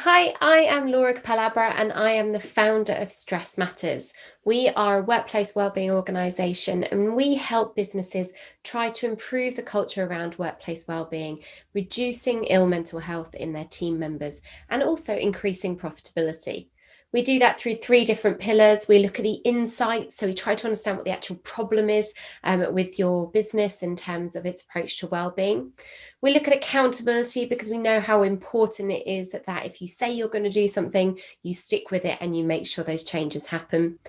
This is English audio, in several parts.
Hi, I am Laura Capalabra and I am the founder of Stress Matters. We are a workplace wellbeing organisation and we help businesses try to improve the culture around workplace wellbeing, reducing ill mental health in their team members and also increasing profitability. We do that through three different pillars. We look at the insights, so we try to understand what the actual problem is with your business in terms of its approach to wellbeing. We look at accountability because we know how important it is that if you say you're going to do something, you stick with it and you make sure those changes happen.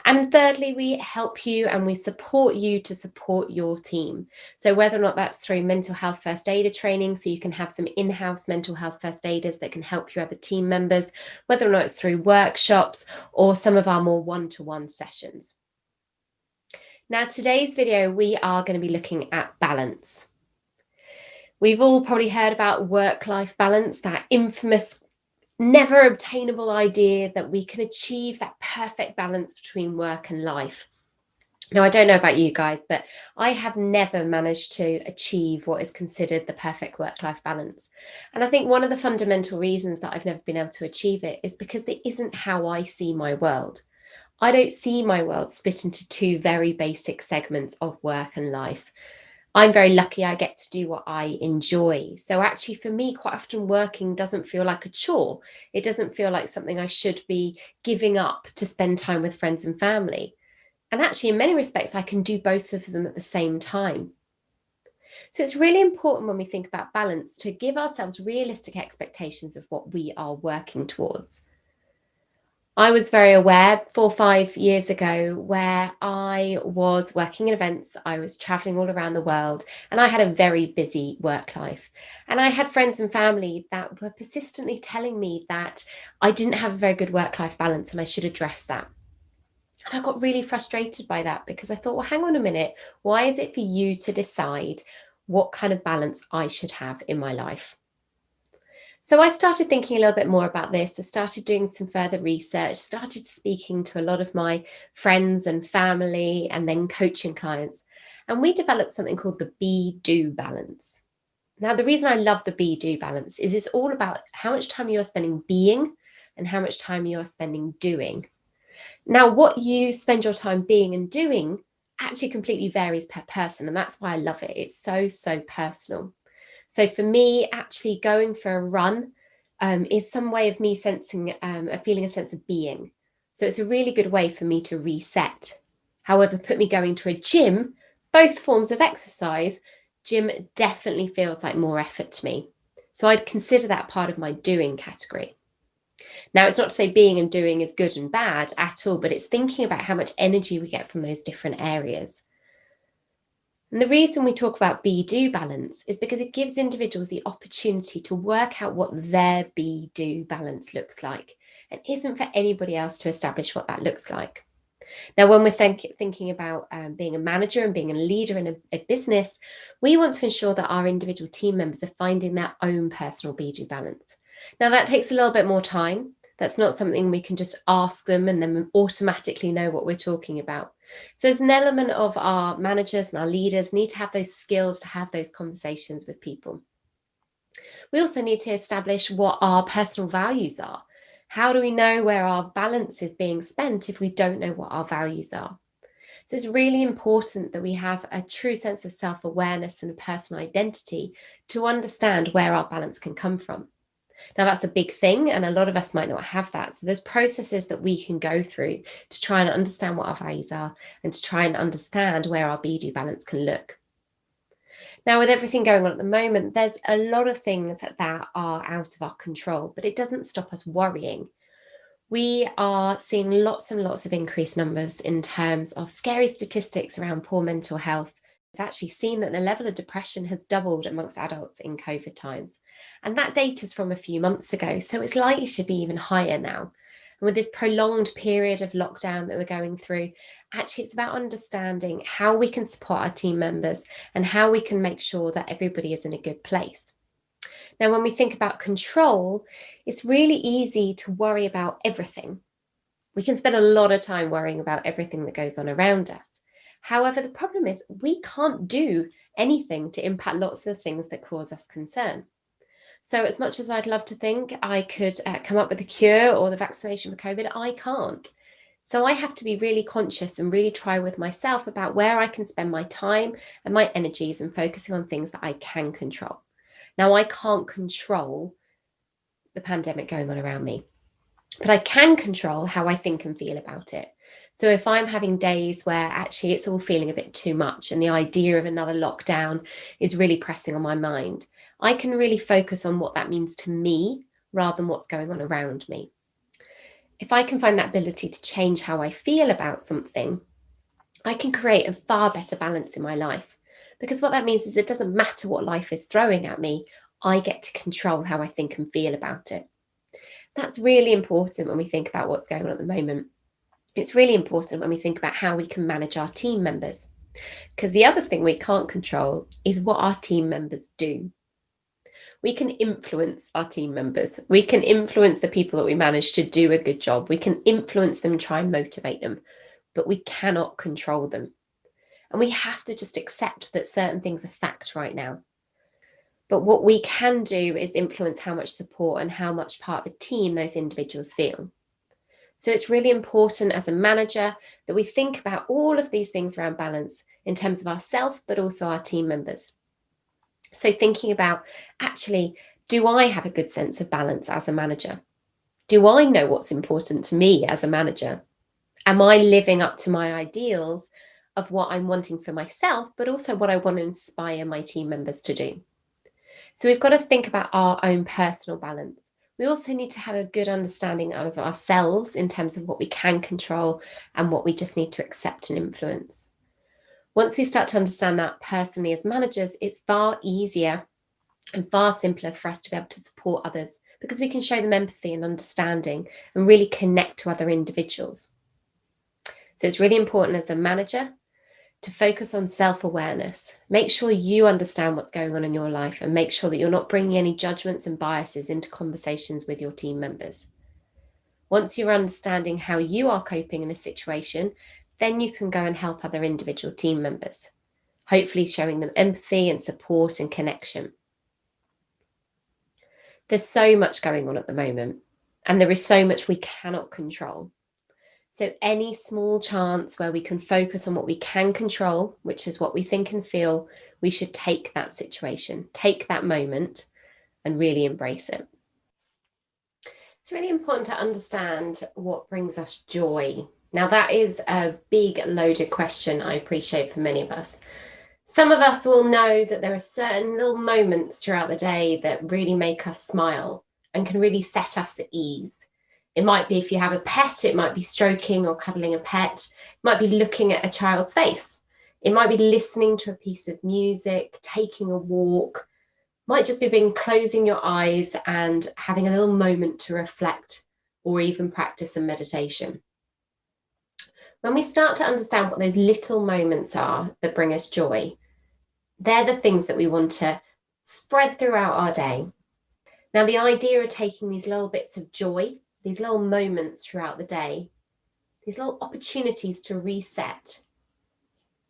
And thirdly, we help you and we support you to support your team. So whether or not that's through mental health first aider training, so you can have some in-house mental health first aiders that can help your other team members, whether or not it's through workshops or some of our more one-to-one sessions. Now, today's video, we are going to be looking at balance. We've all probably heard about work-life balance, that infamous, never obtainable idea that we can achieve that perfect balance between work and life. Now, I don't know about you guys, but I have never managed to achieve what is considered the perfect work-life balance. And I think one of the fundamental reasons that I've never been able to achieve it is because it isn't how I see my world. I don't see my world split into two very basic segments of work and life. I'm very lucky I get to do what I enjoy. So actually for me, quite often working doesn't feel like a chore. It doesn't feel like something I should be giving up to spend time with friends and family. And actually in many respects, I can do both of them at the same time. So it's really important when we think about balance to give ourselves realistic expectations of what we are working towards. I was very aware 4 or 5 years ago where I was working in events, I was traveling all around the world, and I had a very busy work life. And I had friends and family that were persistently telling me that I didn't have a very good work-life balance and I should address that. And I got really frustrated by that because I thought, well, hang on a minute, why is it for you to decide what kind of balance I should have in my life? So I started thinking a little bit more about this. I started doing some further research, started speaking to a lot of my friends and family, and then coaching clients. And we developed something called the be-do balance. Now, the reason I love the be-do balance is it's all about how much time you are spending being and how much time you are spending doing. Now, what you spend your time being and doing actually completely varies per person. And that's why I love it. It's so personal. So for me, actually going for a run is some way of me sensing, feeling a sense of being. So it's a really good way for me to reset. However, put me going to a gym, both forms of exercise, gym definitely feels like more effort to me. So I'd consider that part of my doing category. Now, it's not to say being and doing is good and bad at all, but it's thinking about how much energy we get from those different areas. And the reason we talk about be-do balance is because it gives individuals the opportunity to work out what their be-do balance looks like and isn't for anybody else to establish what that looks like. Now, when we're thinking about being a manager and being a leader in a business, we want to ensure that our individual team members are finding their own personal be-do balance. Now, that takes a little bit more time. That's not something we can just ask them and then automatically know what we're talking about. So there's an element of our managers and our leaders need to have those skills to have those conversations with people. We also need to establish what our personal values are. How do we know where our balance is being spent if we don't know what our values are? So it's really important that we have a true sense of self-awareness and a personal identity to understand where our balance can come from. Now, that's a big thing, and a lot of us might not have that. So there's processes that we can go through to try and understand what our values are and to try and understand where our be-do balance can look. Now, with everything going on at the moment, there's a lot of things that are out of our control, but it doesn't stop us worrying. We are seeing lots and lots of increased numbers in terms of scary statistics around poor mental health. It's actually seen that the level of depression has doubled amongst adults in COVID times. And that data is from a few months ago, so it's likely to be even higher now. And with this prolonged period of lockdown that we're going through, actually it's about understanding how we can support our team members and how we can make sure that everybody is in a good place. Now, when we think about control, it's really easy to worry about everything. We can spend a lot of time worrying about everything that goes on around us. However, the problem is we can't do anything to impact lots of things that cause us concern. So as much as I'd love to think I could come up with a cure or the vaccination for COVID, I can't. So I have to be really conscious and really try with myself about where I can spend my time and my energies and focusing on things that I can control. Now, I can't control the pandemic going on around me, but I can control how I think and feel about it. So if I'm having days where actually it's all feeling a bit too much and the idea of another lockdown is really pressing on my mind, I can really focus on what that means to me rather than what's going on around me. If I can find that ability to change how I feel about something, I can create a far better balance in my life. Because what that means is it doesn't matter what life is throwing at me, I get to control how I think and feel about it. That's really important when we think about what's going on at the moment. It's really important when we think about how we can manage our team members. Because the other thing we can't control is what our team members do. We can influence our team members. We can influence the people that we manage to do a good job. We can influence them, try and motivate them, but we cannot control them. And we have to just accept that certain things are fact right now. But what we can do is influence how much support and how much part of a team those individuals feel. So it's really important as a manager that we think about all of these things around balance in terms of ourselves, but also our team members. So thinking about, actually, do I have a good sense of balance as a manager? Do I know what's important to me as a manager? Am I living up to my ideals of what I'm wanting for myself, but also what I want to inspire my team members to do? So we've got to think about our own personal balance. We also need to have a good understanding of ourselves in terms of what we can control and what we just need to accept and influence. Once we start to understand that personally as managers, it's far easier and far simpler for us to be able to support others because we can show them empathy and understanding and really connect to other individuals. So it's really important as a manager to focus on self-awareness. Make sure you understand what's going on in your life and make sure that you're not bringing any judgments and biases into conversations with your team members. Once you're understanding how you are coping in a situation, then you can go and help other individual team members, hopefully showing them empathy and support and connection. There's so much going on at the moment, and there is so much we cannot control. So any small chance where we can focus on what we can control, which is what we think and feel, we should take that situation, take that moment and really embrace it. It's really important to understand what brings us joy. Now, that is a big loaded question, I appreciate, for many of us. Some of us will know that there are certain little moments throughout the day that really make us smile and can really set us at ease. It might be if you have a pet, it might be stroking or cuddling a pet. It might be looking at a child's face. It might be listening to a piece of music, taking a walk. It might just be closing your eyes and having a little moment to reflect or even practice some meditation. When we start to understand what those little moments are that bring us joy, they're the things that we want to spread throughout our day. Now, the idea of taking these little bits of joy, these little moments throughout the day, these little opportunities to reset,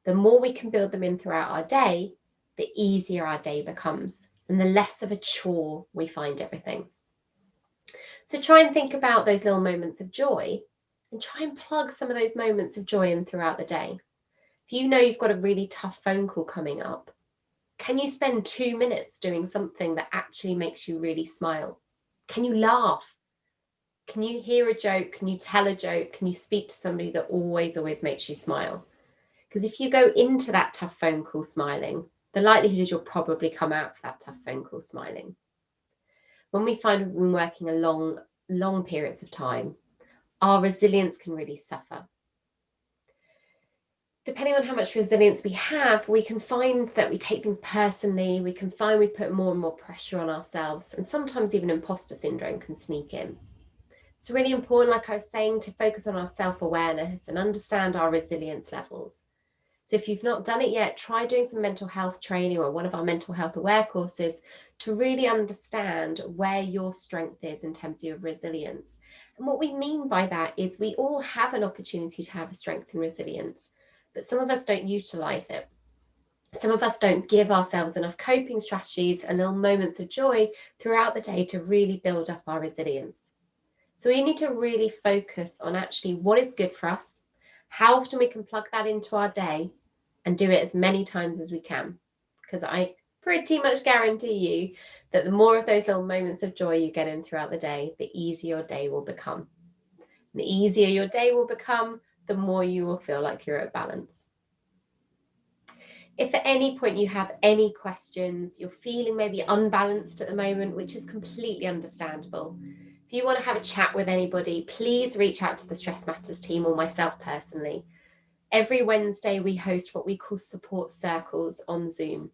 the more we can build them in throughout our day, the easier our day becomes and the less of a chore we find everything. So try and think about those little moments of joy and try and plug some of those moments of joy in throughout the day. If you know you've got a really tough phone call coming up, can you spend 2 minutes doing something that actually makes you really smile? Can you laugh? Can you hear a joke? Can you tell a joke? Can you speak to somebody that always makes you smile? Because if you go into that tough phone call smiling, the likelihood is you'll probably come out of that tough phone call smiling. When we find we've been working a long periods of time, our resilience can really suffer. Depending on how much resilience we have, we can find that we take things personally. We can find we put more and more pressure on ourselves, and sometimes even imposter syndrome can sneak in. It's really important, like I was saying, to focus on our self-awareness and understand our resilience levels. So if you've not done it yet, try doing some mental health training or one of our mental health aware courses to really understand where your strength is in terms of your resilience. And what we mean by that is we all have an opportunity to have a strength and resilience, but some of us don't utilize it. Some of us don't give ourselves enough coping strategies and little moments of joy throughout the day to really build up our resilience. So we need to really focus on actually what is good for us, how often we can plug that into our day, and do it as many times as we can. Because I pretty much guarantee you that the more of those little moments of joy you get in throughout the day, the easier your day will become. And the easier your day will become, the more you will feel like you're at balance. If at any point you have any questions, you're feeling maybe unbalanced at the moment, which is completely understandable. If you want to have a chat with anybody, please reach out to the Stress Matters team or myself personally. Every Wednesday, we host what we call support circles on Zoom.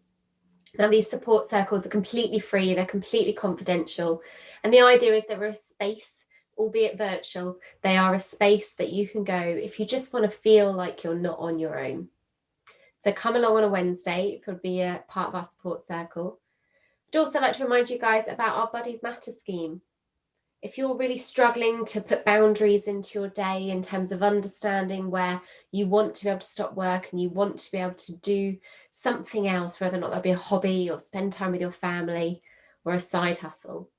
Now, these support circles are completely free, they're completely confidential. And the idea is they're a space, albeit virtual, they are a space that you can go if you just want to feel like you're not on your own. So come along on a Wednesday if you'd be a part of our support circle. I'd also like to remind you guys about our Buddies Matter scheme. If you're really struggling to put boundaries into your day in terms of understanding where you want to be able to stop work and you want to be able to do something else, whether or not that be a hobby or spend time with your family or a side hustle,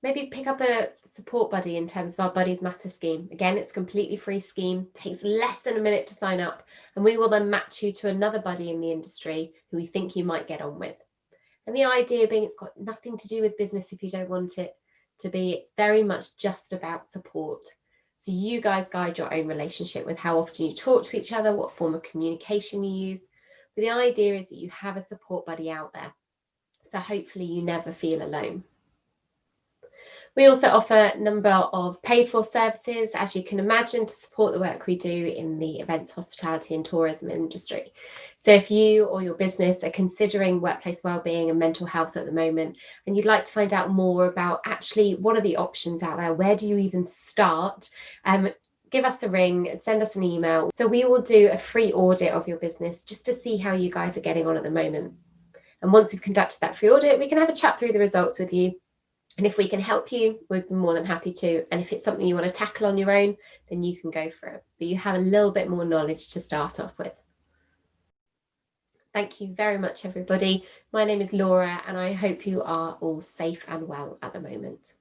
maybe pick up a support buddy in terms of our Buddies Matter scheme. Again, it's a completely free scheme, takes less than a minute to sign up, and we will then match you to another buddy in the industry who we think you might get on with. And the idea being it's got nothing to do with business if you don't want it to be. It's very much just about support. So you guys guide your own relationship with how often you talk to each other, what form of communication you use. But the idea is that you have a support buddy out there. So hopefully you never feel alone. We also offer a number of paid for services, as you can imagine, to support the work we do in the events, hospitality and tourism industry. So if you or your business are considering workplace wellbeing and mental health at the moment, and you'd like to find out more about actually what are the options out there, where do you even start, give us a ring and send us an email. So we will do a free audit of your business just to see how you guys are getting on at the moment. And once we've conducted that free audit, we can have a chat through the results with you. And if we can help you, we'd be more than happy to. And if it's something you want to tackle on your own, then you can go for it. But you have a little bit more knowledge to start off with. Thank you very much, everybody. My name is Laura, and I hope you are all safe and well at the moment.